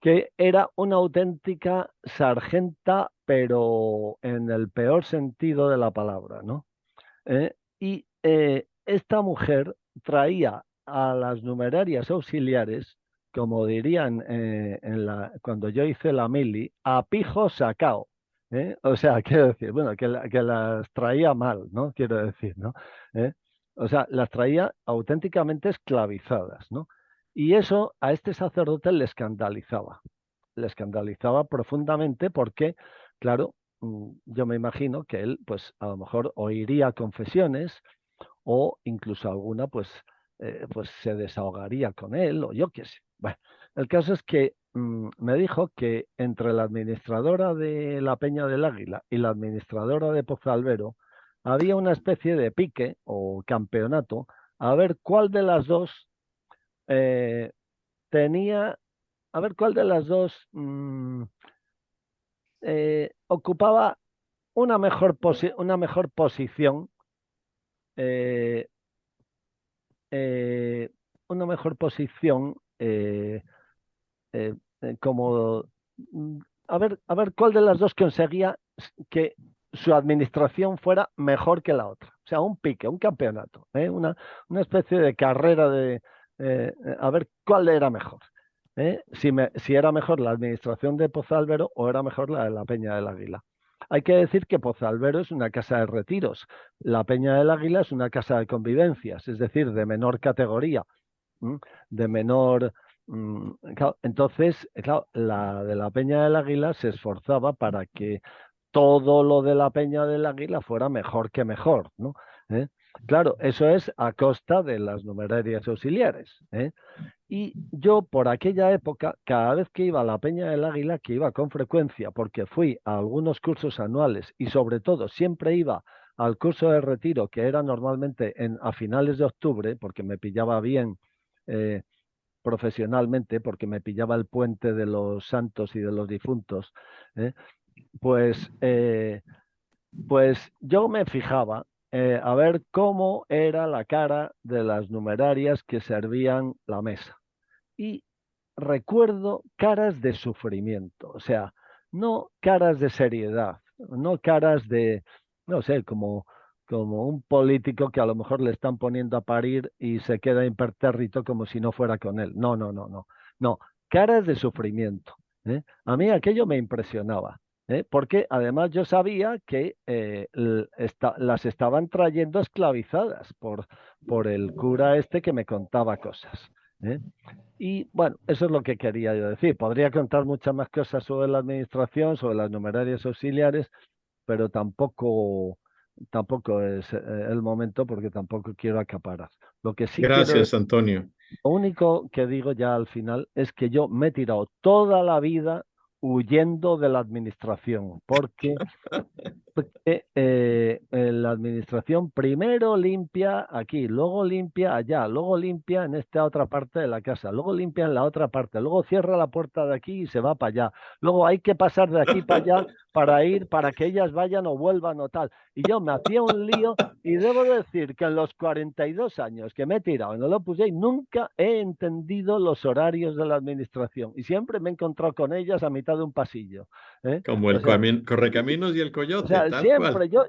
que era una auténtica sargenta, pero en el peor sentido de la palabra, ¿no? Y esta mujer traía a las numerarias auxiliares, como dirían cuando yo hice la mili, a pijo sacao. O sea, quiero decir, bueno, que las traía mal, ¿no? Quiero decir, ¿no? ¿Eh? O sea, las traía auténticamente esclavizadas, ¿no? Y eso a este sacerdote le escandalizaba profundamente porque, claro, yo me imagino que él, pues a lo mejor oiría confesiones o incluso alguna, pues se desahogaría con él o yo qué sé. Bueno, el caso es que me dijo que entre la administradora de la Peña del Águila y la administradora de Pozalbero había una especie de pique o campeonato a ver cuál de las dos eh, tenía, a ver cuál de las dos ocupaba una mejor posición, eh, eh, una mejor posición como a ver cuál de las dos conseguía que su administración fuera mejor que la otra. O sea, un pique, un campeonato, una especie de carrera de a ver cuál era mejor. Si era mejor la administración de Pozalbero o era mejor la de la Peña del Águila. Hay que decir que Pozalbero es una casa de retiros. La Peña del Águila es una casa de convivencias, es decir, de menor categoría, de menor... Claro, entonces, claro, la de la Peña del Águila se esforzaba para que todo lo de la Peña del Águila fuera mejor que mejor, ¿no? Claro, eso es a costa de las numerarias auxiliares, ¿eh? Y yo por aquella época, cada vez que iba a la Peña del Águila, que iba con frecuencia, porque fui a algunos cursos anuales y sobre todo siempre iba al curso de retiro, que era normalmente a finales de octubre, porque me pillaba bien eh, profesionalmente, porque me pillaba el puente de los santos y de los difuntos, ¿eh? pues, pues yo me fijaba a ver cómo era la cara de las numerarias que servían la mesa. Y recuerdo caras de sufrimiento, o sea, no caras de seriedad, no caras de, no sé, como un político que a lo mejor le están poniendo a parir y se queda impertérrito como si no fuera con él. No, no, no, no, no, caras de sufrimiento. A mí aquello me impresionaba. Porque además yo sabía que las estaban trayendo esclavizadas por el cura este que me contaba cosas. Y bueno, eso es lo que quería yo decir. Podría contar muchas más cosas sobre la administración, sobre las numerarias auxiliares, pero tampoco es el momento porque tampoco quiero acaparar. Lo que sí quiero, Gracias, Antonio. lo único que digo ya al final es que yo me he tirado toda la vida huyendo de la administración, porque la administración primero limpia aquí, luego limpia allá, luego limpia en esta otra parte de la casa, luego limpia en la otra parte, luego cierra la puerta de aquí y se va para allá. Luego hay que pasar de aquí para allá para que ellas vayan o vuelvan o tal. Y yo me hacía un lío y debo decir que en los 42 años que me he tirado en el Opus Dei nunca he entendido los horarios de la administración y siempre me he encontrado con ellas a mitad de un pasillo. Como el Correcaminos y el O Coyote, sea, tal cual. yo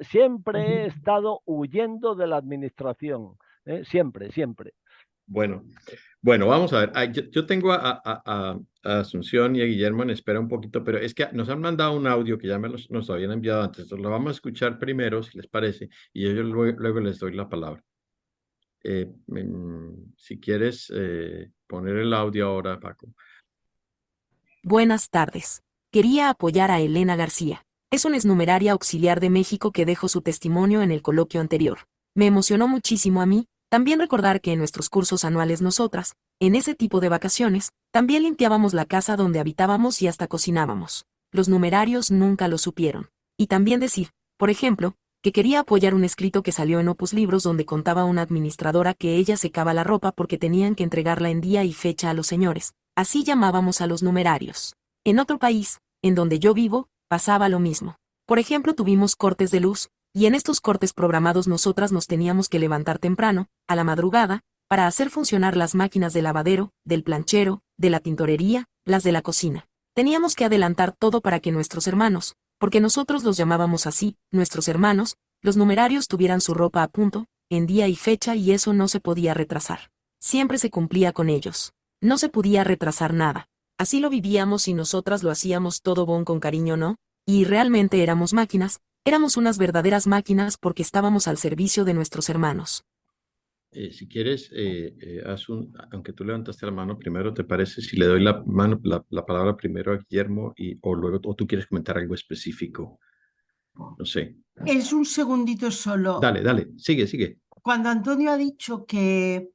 siempre he estado huyendo de la administración, siempre, siempre. Bueno, vamos a ver. Yo tengo a Asunción y a Guillermo en espera un poquito, pero es que nos han mandado un audio que ya nos habían enviado antes. Entonces lo vamos a escuchar primero, si les parece, y yo luego les doy la palabra. Si quieres poner el audio ahora, Paco. Buenas tardes. Quería apoyar a Elena García. Es una exnumeraria auxiliar de México que dejó su testimonio en el coloquio anterior. Me emocionó muchísimo a mí, también recordar que en nuestros cursos anuales nosotras, en ese tipo de vacaciones, también limpiábamos la casa donde habitábamos y hasta cocinábamos. Los numerarios nunca lo supieron. Y también decir, por ejemplo, que quería apoyar un escrito que salió en Opus Libros donde contaba una administradora que ella secaba la ropa porque tenían que entregarla en día y fecha a los señores. Así llamábamos a los numerarios. En otro país, en donde yo vivo, pasaba lo mismo. Por ejemplo, tuvimos cortes de luz, y en estos cortes programados nosotras nos teníamos que levantar temprano, a la madrugada, para hacer funcionar las máquinas del lavadero, del planchero, de la tintorería, las de la cocina. Teníamos que adelantar todo para que nuestros hermanos, porque nosotros los llamábamos así, nuestros hermanos, los numerarios tuvieran su ropa a punto, en día y fecha y eso no se podía retrasar. Siempre se cumplía con ellos. No se podía retrasar nada. Así lo vivíamos y nosotras lo hacíamos todo con cariño, ¿no? Y realmente éramos máquinas, éramos unas verdaderas máquinas porque estábamos al servicio de nuestros hermanos. Si quieres, aunque tú levantaste la mano primero, ¿te parece si le doy la palabra primero a Guillermo o tú quieres comentar algo específico? No sé. Es un segundito solo. Dale, sigue. Cuando Antonio ha dicho que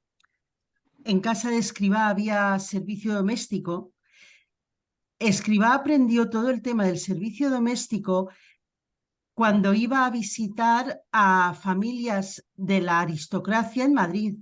en casa de Escribá había servicio doméstico, Escribá aprendió todo el tema del servicio doméstico cuando iba a visitar a familias de la aristocracia en Madrid,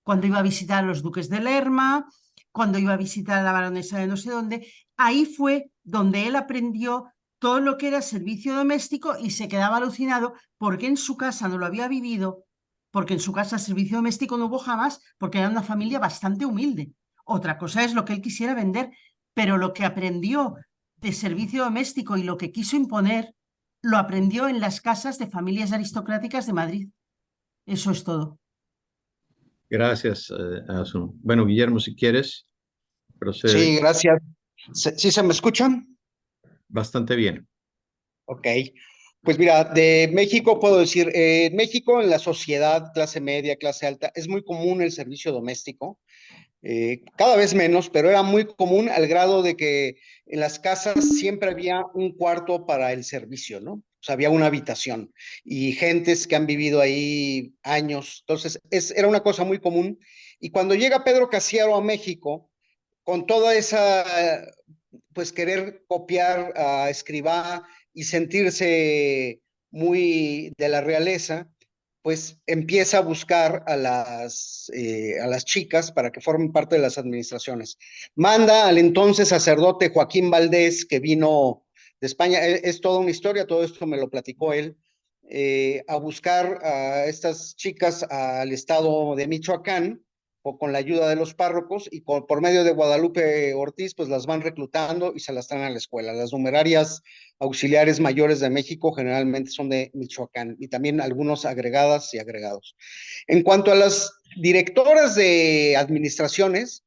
cuando iba a visitar a los duques de Lerma, cuando iba a visitar a la baronesa de no sé dónde. Ahí fue donde él aprendió todo lo que era servicio doméstico y se quedaba alucinado porque en su casa no lo había vivido, porque en su casa servicio doméstico no hubo jamás, porque era una familia bastante humilde. Otra cosa es lo que él quisiera vender, pero lo que aprendió de servicio doméstico y lo que quiso imponer, lo aprendió en las casas de familias aristocráticas de Madrid. Eso es todo. Gracias, Asun. Bueno, Guillermo, si quieres, procede. Sí, gracias. ¿Sí se me escuchan? Bastante bien. Ok. Pues mira, de México puedo decir, en México, en la sociedad, clase media, clase alta, es muy común el servicio doméstico. Cada vez menos, pero era muy común al grado de que en las casas siempre había un cuarto para el servicio, ¿no? O sea, había una habitación y gentes que han vivido ahí años. Entonces, era una cosa muy común. Y cuando llega Pedro Casiaro a México, con toda esa, pues querer copiar a Escrivá y sentirse muy de la realeza, pues empieza a buscar a las chicas para que formen parte de las administraciones. Manda al entonces sacerdote Joaquín Valdés, que vino de España, es toda una historia, todo esto me lo platicó él, a buscar a estas chicas al estado de Michoacán, o con la ayuda de los párrocos, y por medio de Guadalupe Ortiz, pues las van reclutando y se las traen a la escuela. Las numerarias auxiliares mayores de México generalmente son de Michoacán, y también algunos agregadas y agregados. En cuanto a las directoras de administraciones,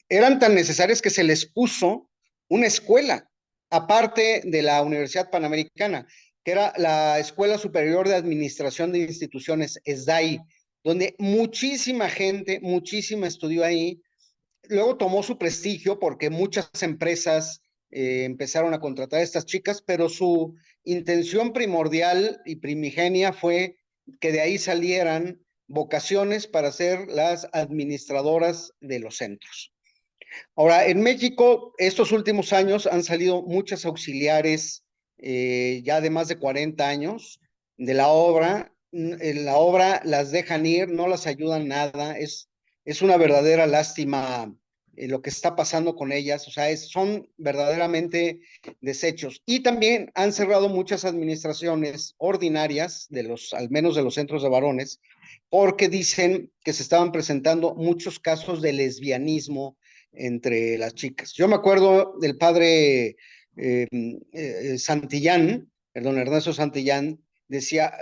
eran tan necesarias que se les puso una escuela, aparte de la Universidad Panamericana, que era la Escuela Superior de Administración de Instituciones, SDAI, donde muchísima gente, muchísima estudió ahí. Luego tomó su prestigio porque muchas empresas empezaron a contratar a estas chicas, pero su intención primordial y primigenia fue que de ahí salieran vocaciones para ser las administradoras de los centros. Ahora, en México, estos últimos años han salido muchas auxiliares, ya de más de 40 años, de la obra. En la obra las dejan ir, no las ayudan nada, es una verdadera lástima lo que está pasando con ellas, o sea, son verdaderamente desechos. Y también han cerrado muchas administraciones ordinarias, al menos de los centros de varones, porque dicen que se estaban presentando muchos casos de lesbianismo entre las chicas. Yo me acuerdo del padre Santillán, don Ernesto Santillán,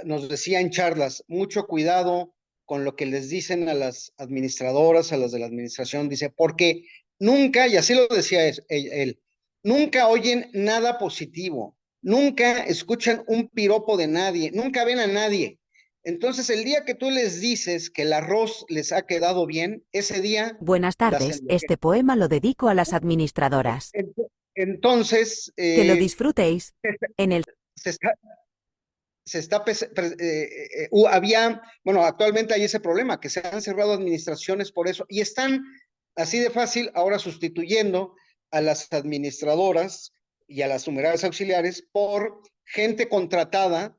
nos decía en charlas, mucho cuidado con lo que les dicen a las administradoras, a las de la administración, dice, porque nunca, y así lo decía él, nunca oyen nada positivo, nunca escuchan un piropo de nadie, nunca ven a nadie. Entonces, el día que tú les dices que el arroz les ha quedado bien, ese día Buenas tardes, este poema lo dedico a las administradoras. entonces, Que lo disfrutéis. En el bueno, actualmente hay ese problema, que se han cerrado administraciones por eso, y están así de fácil ahora sustituyendo a las administradoras y a las numerarias auxiliares por gente contratada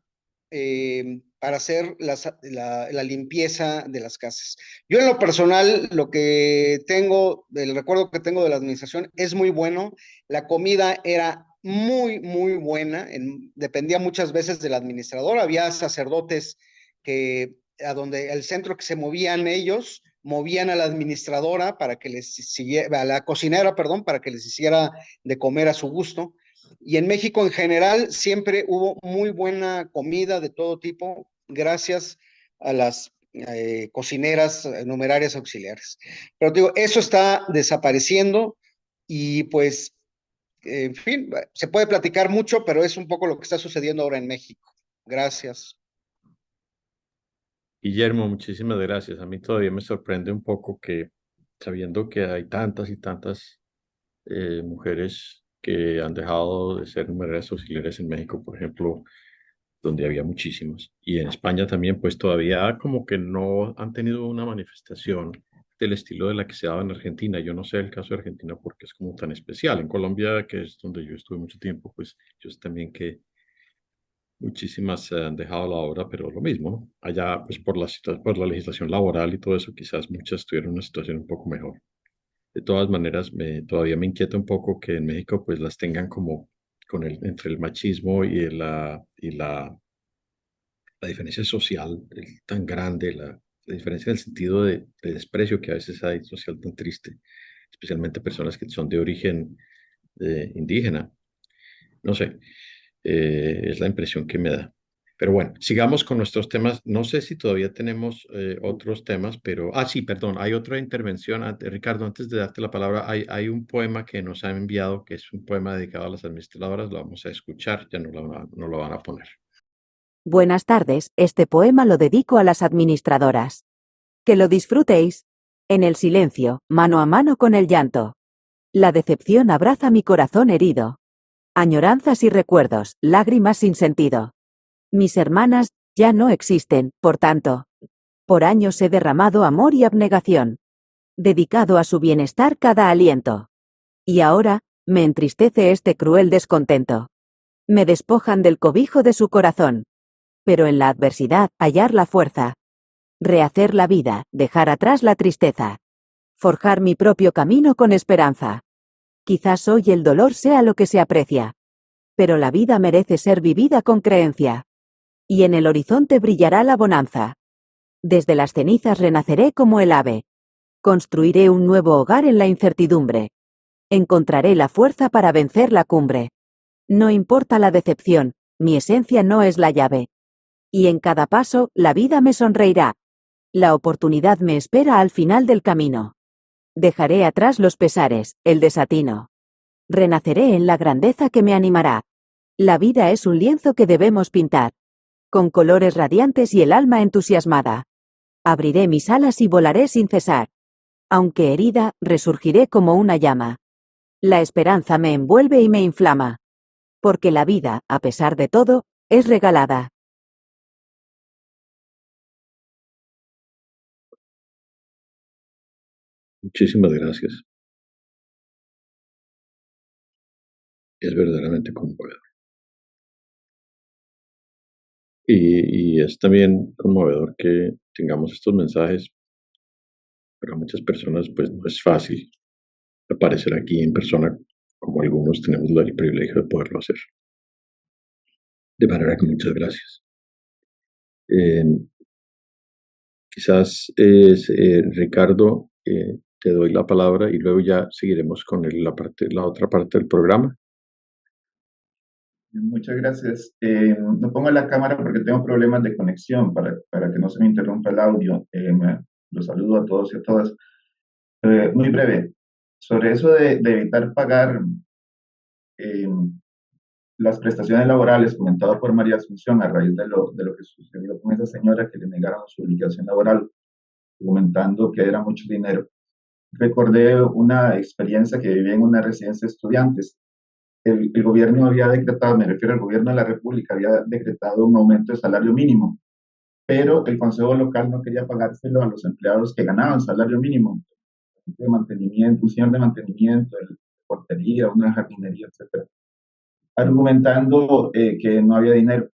para hacer la limpieza de las casas. Yo en lo personal, el recuerdo que tengo de la administración es muy bueno, la comida era muy, muy buena, dependía muchas veces del administrador, había sacerdotes el centro que se movían ellos, movían a la administradora para que les siguiera, a la cocinera, perdón, para que les hiciera de comer a su gusto. Y en México en general siempre hubo muy buena comida de todo tipo, gracias a las cocineras numerarias auxiliares. Pero digo, eso está desapareciendo y pues, en fin, se puede platicar mucho, pero es un poco lo que está sucediendo ahora en México. Gracias. Guillermo, muchísimas gracias. A mí todavía me sorprende un poco que, sabiendo que hay tantas y tantas mujeres que han dejado de ser numerarias auxiliares en México, por ejemplo, donde había muchísimas, y en España también, pues todavía como que no han tenido una manifestación del estilo de la que se daba en Argentina. Yo no sé el caso de Argentina porque es como tan especial. En Colombia, que es donde yo estuve mucho tiempo, pues yo sé también que muchísimas han dejado la obra, pero lo mismo, ¿no? Allá, pues por la legislación laboral y todo eso, quizás muchas tuvieron una situación un poco mejor. De todas maneras, todavía me inquieta un poco que en México pues las tengan como entre el machismo la diferencia social tan grande, la diferencia en el sentido de desprecio que a veces hay social tan triste, especialmente personas que son de origen indígena. No sé, es la impresión que me da. Pero bueno, sigamos con nuestros temas. No sé si todavía tenemos otros temas, pero... Ah, sí, perdón, hay otra intervención. Ricardo, antes de darte la palabra, hay un poema que nos han enviado, que es un poema dedicado a las administradoras. Lo vamos a escuchar, ya no lo van a poner. Buenas tardes, este poema lo dedico a las administradoras. Que lo disfrutéis. En el silencio, mano a mano con el llanto. La decepción abraza mi corazón herido. Añoranzas y recuerdos, lágrimas sin sentido. Mis hermanas ya no existen, por tanto. Por años he derramado amor y abnegación. Dedicado a su bienestar cada aliento. Y ahora, me entristece este cruel descontento. Me despojan del cobijo de su corazón. Pero en la adversidad, hallar la fuerza. Rehacer la vida, dejar atrás la tristeza. Forjar mi propio camino con esperanza. Quizás hoy el dolor sea lo que se aprecia. Pero la vida merece ser vivida con creencia. Y en el horizonte brillará la bonanza. Desde las cenizas renaceré como el ave. Construiré un nuevo hogar en la incertidumbre. Encontraré la fuerza para vencer la cumbre. No importa la decepción, mi esencia no es la llave. Y en cada paso, la vida me sonreirá. La oportunidad me espera al final del camino. Dejaré atrás los pesares, el desatino. Renaceré en la grandeza que me animará. La vida es un lienzo que debemos pintar. Con colores radiantes y el alma entusiasmada. Abriré mis alas y volaré sin cesar. Aunque herida, resurgiré como una llama. La esperanza me envuelve y me inflama. Porque la vida, a pesar de todo, es regalada. Muchísimas gracias. Es verdaderamente conmovedor. Y es también conmovedor que tengamos estos mensajes. Para muchas personas, pues no es fácil aparecer aquí en persona, como algunos tenemos el privilegio de poderlo hacer. De manera que muchas gracias. Quizás Ricardo, te doy la palabra y luego ya seguiremos con la otra parte del programa. Muchas gracias. No pongo la cámara porque tengo problemas de conexión para que no se me interrumpa el audio. Los saludo a todos y a todas. Muy breve. Sobre eso de evitar pagar las prestaciones laborales, comentado por María Asunción a raíz de lo que sucedió con esa señora que le negaron su obligación laboral, argumentando que era mucho dinero. Recordé una experiencia que viví en una residencia de estudiantes. El gobierno había decretado, me refiero al gobierno de la República, había decretado un aumento de salario mínimo, pero el consejo local no quería pagárselo a los empleados que ganaban salario mínimo, de mantenimiento, un señor de mantenimiento, de portería, una jardinería, etcétera, argumentando que no había dinero.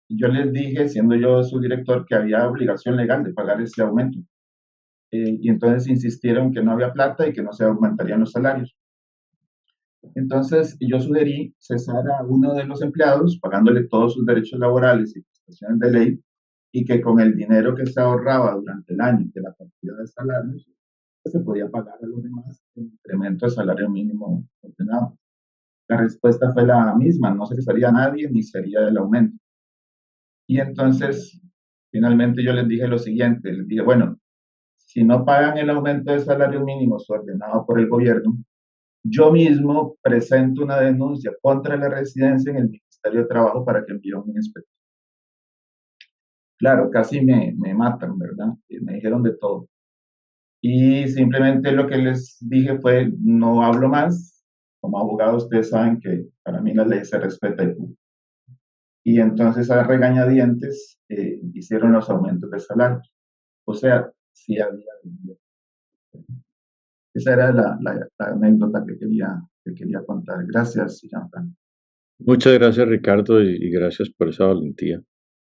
Yo les dije, siendo yo su director, que había obligación legal de pagar ese aumento. Y entonces insistieron que no había plata y que no se aumentarían los salarios. Entonces yo sugerí cesar a uno de los empleados, pagándole todos sus derechos laborales y prestaciones de ley, y que con el dinero que se ahorraba durante el año de la cantidad de salarios, se podía pagar a los demás el incremento de salario mínimo ordenado. La respuesta fue la misma, no se cesaría a nadie ni sería el aumento. Y entonces, finalmente yo les dije lo siguiente, les dije, bueno, si no pagan el aumento de salario mínimo ordenado por el gobierno, yo mismo presento una denuncia contra la residencia en el Ministerio de Trabajo para que envíe un inspector. Claro, casi me matan, ¿verdad? Me dijeron de todo. Y simplemente lo que les dije fue, no hablo más. Como abogado ustedes saben que para mí la ley se respeta y punto. Y entonces a regañadientes hicieron los aumentos de salario. O sea, sí había dinero. Esa era la anécdota que quería contar. Gracias, Jean-Franc. Muchas gracias, Ricardo, y gracias por esa valentía.